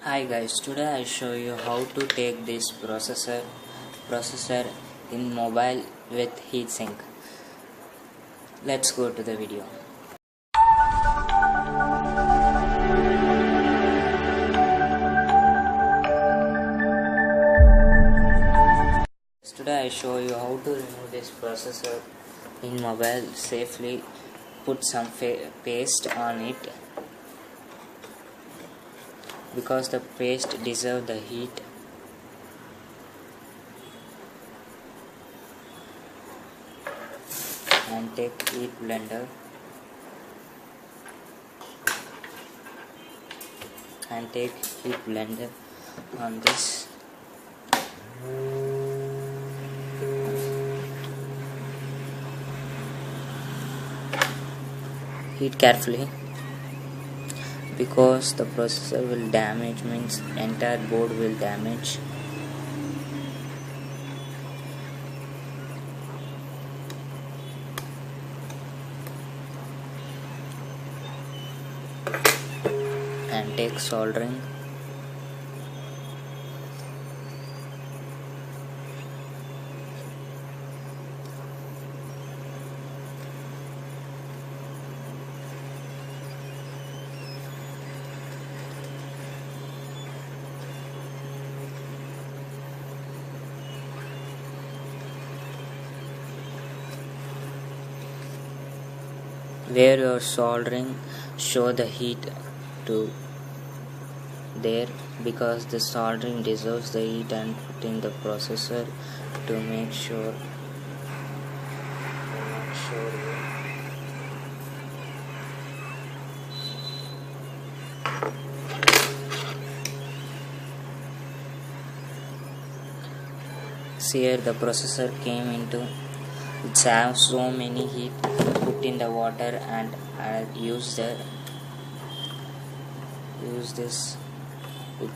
Hi guys, today I show you how to take this processor in mobile with heatsink. Let's go to the video. Today I show you how to remove this processor in mobile safely. Put some paste on it because the paste deserves the heat. And take heat blender on this. Heat carefully because the processor will damage, means entire board will damage. And take soldering. Where you're soldering, show the heat to there because the soldering deserves the heat, and put in the processor to make sure. See here, the processor came into. It has so many heat. Put in the water and use this.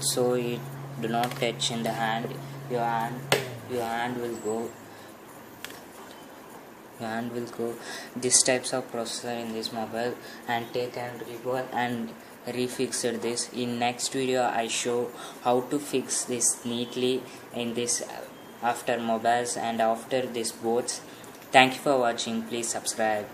So it do not touch in the hand. Your hand will go. This types of processor in this mobile, and take and revolve and refix this. In next video I show how to fix this neatly in this after mobiles and after this boards. Thank you for watching. Please subscribe.